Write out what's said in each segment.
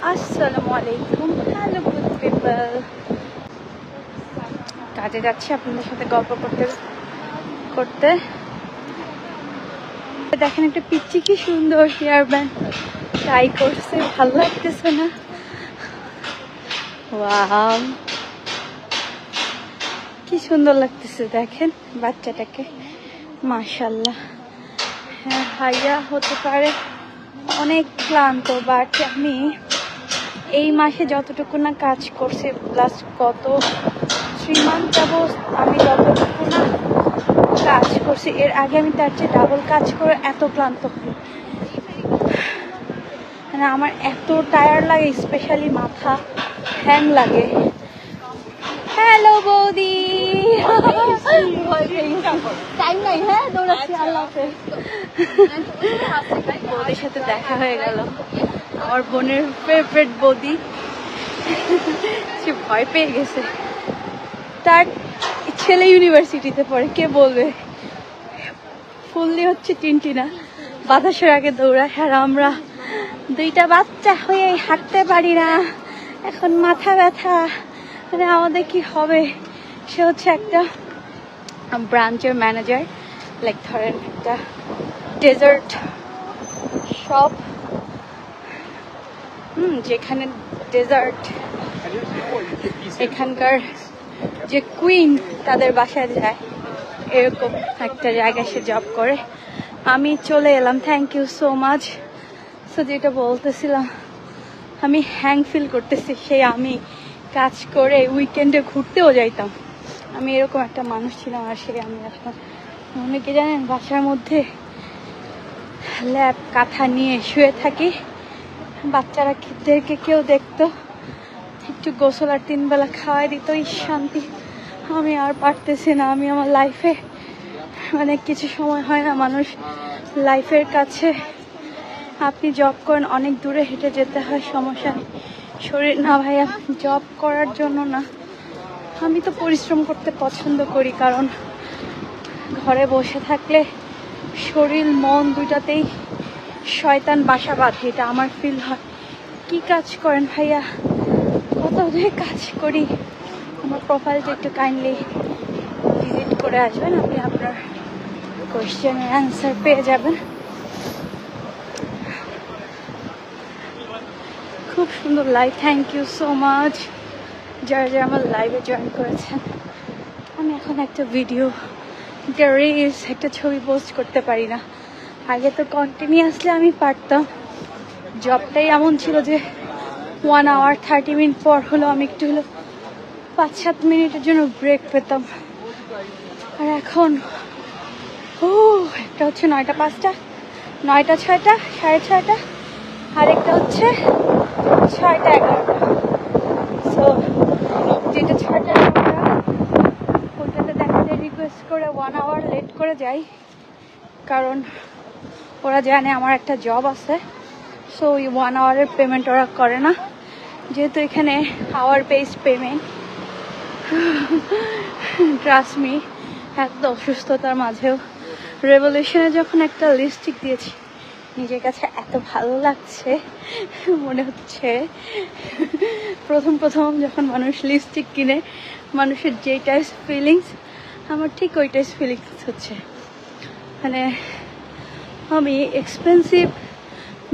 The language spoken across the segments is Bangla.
আসসালামু আলাইকুম, হ্যালো গুড পিপল। কাজে যাচ্ছি আপনাদের সাথে গল্প করতে করতে। দেখেন একটা পিচ্চি কি সুন্দর হেয়ার ব্যান্ড ট্রাই করছে, ভালো লাগতেছে না? ওয়াও, কি সুন্দর লাগতেছে দেখেন বাচ্চাটাকে, মাশাআল্লাহ। হ্যাঁ, ভাইয়া হতে পারে অনেক ক্লান্ত, বাট আমি এই মাসে যতটুকু না কাজ করছি, প্লাস গত 3 মান্থ যাব আমি যতটুকু না কাজ করছি, এর আগে আমি তার চেয়ে ডাবল কাজ করে এত ক্লান্ত হই। মানে আমার এত টায়ার্ড লাগে, স্পেশালি মাথা হ্যাং লাগে। হ্যালো বৌদি, টাইম নাই, হ্যাঁ দৌড়াচ্ছি, আল্লাহ হাফেজ। বৌদির সাথে দেখা হয়ে গেল, আমার বোনের ফেভারিট বৌদি। সে ভয় পেয়ে গেছে, তার ছেলে ইউনিভার্সিটিতে পড়ে, কে বলবে ফুললি হচ্ছে টিনটিনা, বাতাসের আগে দৌড়ায়। আর আমরা দুইটা বাচ্চা হয়ে হাঁটতে পারি না, এখন মাথা ব্যথা, মানে আমাদের কি হবে? সে হচ্ছে একটা ব্রাঞ্চের ম্যানেজার, লাইক ধরেন একটা ডেজার্ট শপ, যেখানে ডেজার্ট এখানকার যে কুইন তাদের বাসায় যায়, এরকম একটা জায়গায় সে জব করে। আমি চলে এলাম, thank you so much. So যেটা বলতেছিলাম, আমি হ্যাং ফিল করতেছি, সেই আমি কাজ করে উইকেন্ডে ঘুরতেও যাইতাম, আমি এরকম একটা মানুষ ছিলাম। আর সেই আমি এখন, অনেকে জানেন বাসার মধ্যে ল্যাপ কাঁথা নিয়ে শুয়ে থাকি, বাচ্চারাদেরকে কেউ দেখতো, একটু গোসল আর 3 বেলা খাওয়াই দিত, এই শান্তি আমি আর পারতেছি না। আমি আমার লাইফে, মানে কিছু সময় হয় না মানুষ লাইফের কাছে, আপনি জব করেন অনেক দূরে হেঁটে যেতে হয়, সমস্যা নেই, শরীর না ভাইয়া জব করার জন্য না, আমি তো পরিশ্রম করতে পছন্দ করি, কারণ ঘরে বসে থাকলে শরীর মন দুটাতেই শয়তান বাসা বাঁধে, এটা আমার ফিল হয়। কি কাজ করেন ভাইয়া? কত দূরে কাজ করি। আমার প্রোফাইলটা একটু কাইন্ডলি ভিজিট করে আসবেন, আপনি আপনার কোয়েশ্চেনের অ্যান্সার পেয়ে যাবেন। খুব সুন্দর live, thank you so much যারা যারা আমার লাইভে জয়েন করেছেন। আমি এখন একটা ভিডিও, একটা রিলস, একটা ছবি পোস্ট করতে পারি না। আগে তো কন্টিনিউয়াসলি আমি পারতাম, জবটাই এমন ছিল যে 1 আওয়ার 30 মিনিট পর হলো আমি একটু হলো 5-7 মিনিটের জন্য ব্রেক পেতাম। আর এখন একটা হচ্ছে 9টা 5টা, 9টা 6টা, 6:30, আর একটা হচ্ছে 6টা 11টা। সো যেটা 6টা 11টা, ওটাতে দেখাতে রিকোয়েস্ট করে 1 আওয়ার লেট করে যাই, কারণ ওরা জানে আমার একটা জব আছে। সো ওই 1 আওয়ারের পেমেন্ট ওরা করে না, যেহেতু এখানে hour based payment. Trust me, এত অসুস্থতার মাঝেও রেভলিউশনে যখন একটা লিপস্টিক দিয়েছি, নিজের কাছে এত ভালো লাগছে, মনে হচ্ছে প্রথম যখন মানুষ লিপস্টিক কিনে, মানুষের যেটাই ফিলিংস, আমার ঠিক ওইটাই ফিলিংস হচ্ছে। মানে আমি এক্সপেন্সিভ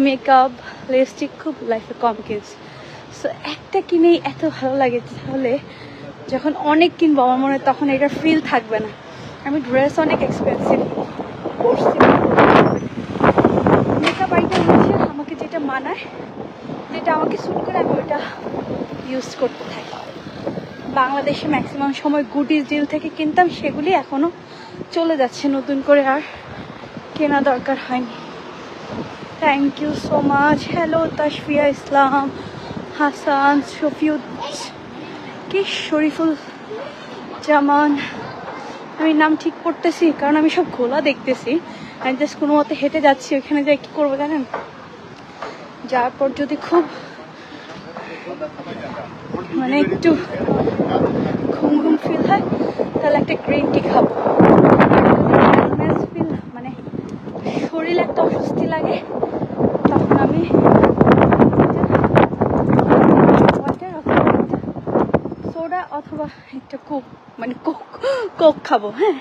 মেকআপ লিপস্টিক খুব লাইফে কম কিনছি, সো একটা কিনেই এত ভালো লাগে, তাহলে যখন অনেক কিনবো আমার মনে হয় তখন এটার ফিল থাকবে না। আমি ড্রেস অনেক এক্সপেন্সিভ পরছি, মেকআপ আইটেম হচ্ছে আমাকে যেটা মানায়, যেটা আমাকে স্যুট করে, আমি ওইটা ইউজ করতে থাকি। বাংলাদেশে ম্যাক্সিমাম সময় গুডিজ ডিল থেকে কিনতাম, সেগুলি এখনও চলে যাচ্ছে, নতুন করে আর কেনা দরকার হয়নি। Thank you so much. Hello Tashfia Islam, Hasan, Shafiud, কি শরীফুল জামান, আমি নাম ঠিক পড়তেছি কারণ আমি সব গোলা দেখতেছি, আমি জাস্ট কোনো মতে হেঁটে যাচ্ছি, ওইখানে যাই কী করবো জানেন, যাওয়ার পর যদি খুব মানে একটু ঘুম ফিল হয়, তাহলে একটা গ্রিন টি খাবো। ফিল মানে শরীর একটা অস্বস্তি লাগে, তখন আমি অথবা একটা কোক, মানে কোক খাবো। হ্যাঁ,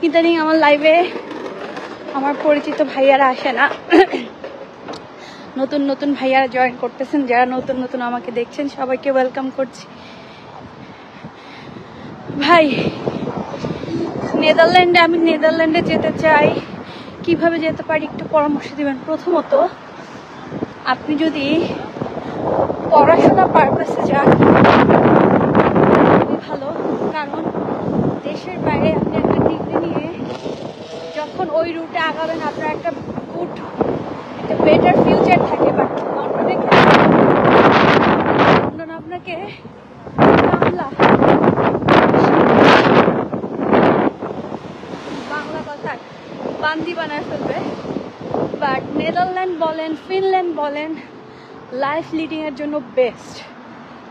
ইদানিং আমার লাইভে আমার পরিচিত ভাইয়ারা আসে না, নতুন নতুন ভাইয়ারা জয়েন করতেছেন। যারা নতুন নতুন আমাকে দেখছেন সবাইকে ওয়েলকাম করছি। ভাই, নেদারল্যান্ডে, আমি নেদারল্যান্ডে যেতে চাই, কিভাবে যেতে পারি একটু পরামর্শ দিবেন। প্রথমত, আপনি যদি পড়াশোনা পারপাসে যান খুবই ভালো, কারণ দেশের বাইরে আপনি একটা ডিগ্রি নিয়ে যখন ওই রুটে আগাবেন আপনার একটা গুড, একটা বেটার ফিউচার থাকে। বাট লন্ডন আপনাকে বাংলা কথায় বান্দি বানায় ফেলবে। বাট নেদারল্যান্ড বলেন, ফিনল্যান্ড বলেন, লাইফ লিডিং এর জন্য বেস্ট।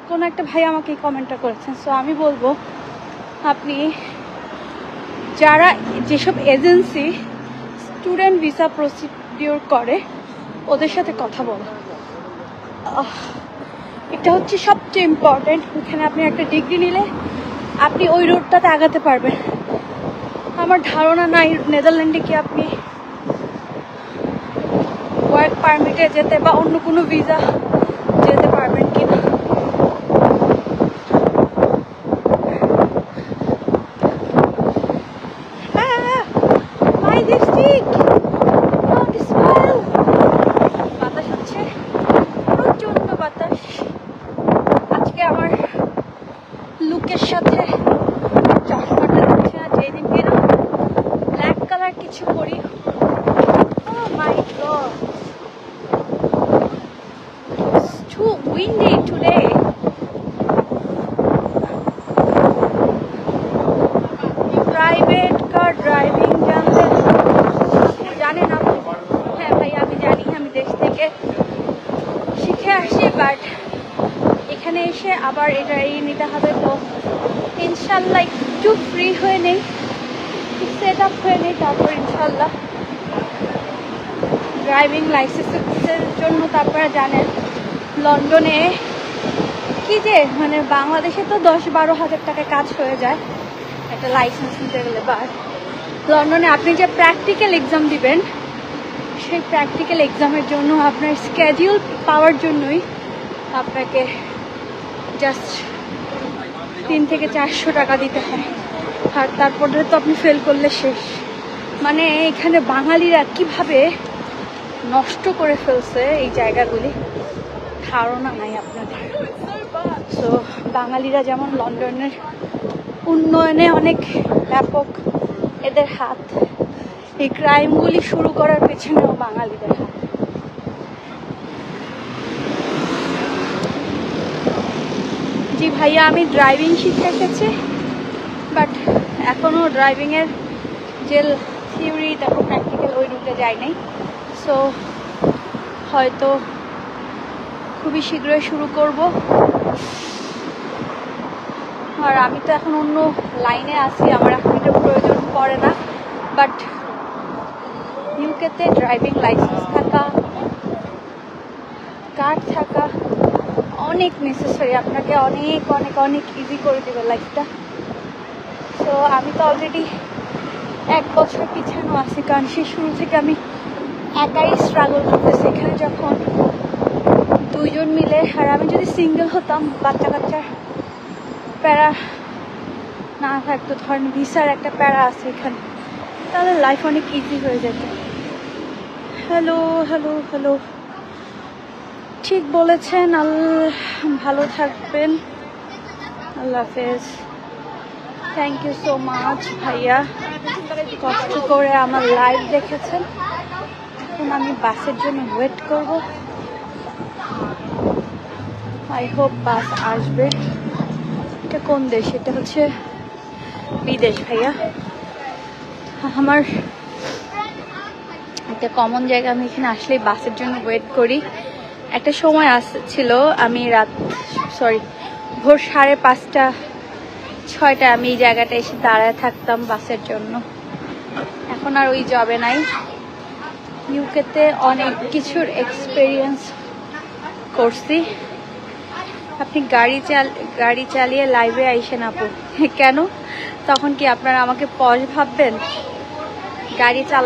কোন একটা ভাই আমাকে এই কমেন্টটা করেছেন। সো আমি বলবো, আপনি যারা যেসব এজেন্সি স্টুডেন্ট ভিসা প্রসিডিওর করে ওদের সাথে কথা বলো। এটা হচ্ছে সবচেয়ে ইম্পর্টেন্ট। ওখানে আপনি একটা ডিগ্রি নিলে আপনি ওই রোডটাতে আগাতে পারবেন। আমার ধারণা নাই নেদারল্যান্ডে কি আপনি ওয়ার্ক পারমিটে যেতে বা অন্য কোনো ভিসা যেতে পারবেন কিনা। বাতাস হচ্ছে, প্রচন্ড বাতাস। আজকে আমার লুকের সাথে চশমাটা যাচ্ছে না, যেদিন কিনা ব্ল্যাক কালার কিছু পরি। Oh my God, it's too windy today. Private car driving জানেন আপনি? হ্যাঁ ভাই, আমি জানি, আমি দেশ থেকে শিখে আসি। বাট এখানে এসে আবার এটা নিতে হবে। তো ইনশাল্লাহ একটু ফ্রি হয়ে নেই, সেট আপ হয়ে নেই, তারপর ইনশাল্লাহ ড্রাইভিং লাইসেন্সের জন্য। তারপরে জানেন লন্ডনে কি যে, মানে বাংলাদেশে তো 10-12 হাজার টাকায় কাজ হয়ে যায় একটা লাইসেন্স নিতে গেলে। বাট লন্ডনে আপনি যে প্র্যাকটিক্যাল এক্সাম দিবেন, সেই প্র্যাকটিক্যাল এক্সামের জন্য আপনার স্কেডিউল পাওয়ার জন্যই আপনাকে জাস্ট 300 থেকে 400 টাকা দিতে হয়। আর তারপরে তো আপনি ফেল করলে শেষ। মানে এখানে বাঙালিরা কিভাবে নষ্ট করে ফেলছে এই জায়গাগুলি, ধারণা নাই আপনাদের। সো বাঙালিরা যেমন লন্ডনের উন্নয়নে অনেক ব্যাপক এদের হাত, এই ক্রাইমগুলি শুরু করার পেছনেও বাঙালিদের হাত। জি ভাইয়া, আমি ড্রাইভিং শিখে এসেছি, বাট এখনও ড্রাইভিংয়ের যে থিওরি তারপর প্র্যাকটিক্যাল ওই রুটে যাই নাই। সো হয়তো খুবই শীঘ্রই শুরু করব। আর আমি তো এখন অন্য লাইনে আছি, আমার এখন এটা প্রয়োজন পড়ে না। বাট ইউকেতে ড্রাইভিং লাইসেন্স থাকা, কার্ড থাকা অনেক নেসেসারি, আপনাকে অনেক অনেক অনেক ইজি করে দেবে লাইফটা। সো আমি তো অলরেডি 1 বছর পিছানো আছি, কারণ সে শুরু থেকে আমি একাই স্ট্রাগল করতেছি। এখানে যখন 2 জন মিলে, আর আমি যদি সিঙ্গেল হতাম, বাচ্চা কাচ্চার প্যারা না থাকতো, ধরেন ভিসার একটা প্যারা আছে এখানে, তাহলে লাইফ অনেক ইজি হয়ে যেত। হ্যালো হ্যালো হ্যালো, ঠিক বলেছেন। ভালো থাকবেন, আল্লাহ হাফেজ। থ্যাংক ইউ সো মাচ ভাইয়া, কষ্ট করে আমার লাইভ দেখেছেন। এখন আমি বাসের জন্য ওয়েট করব। আই হোপ বাস আসবে। এটা কোন দেশ? এটা হচ্ছে বিদেশ ভাইয়া। আমার একটা কমন জায়গা, আমি এখানে আসলেই বাসের জন্য ওয়েট করি। একটা সময় ছিল আমি ভোর 5:30-6টায় আমি এই জায়গাটা এসে দাঁড়ায় থাকতাম বাসের জন্য। এখন আর ওই জবে নাই। ইউকেতে অনেক কিছুর এক্সপিরিয়েন্স করছি, আপনি গাড়ি চালিয়ে লাইভে আইসেন আপু। কেন? তখন কি আপনারা আমাকে পশ ভাববেন? গাড়ি চালাই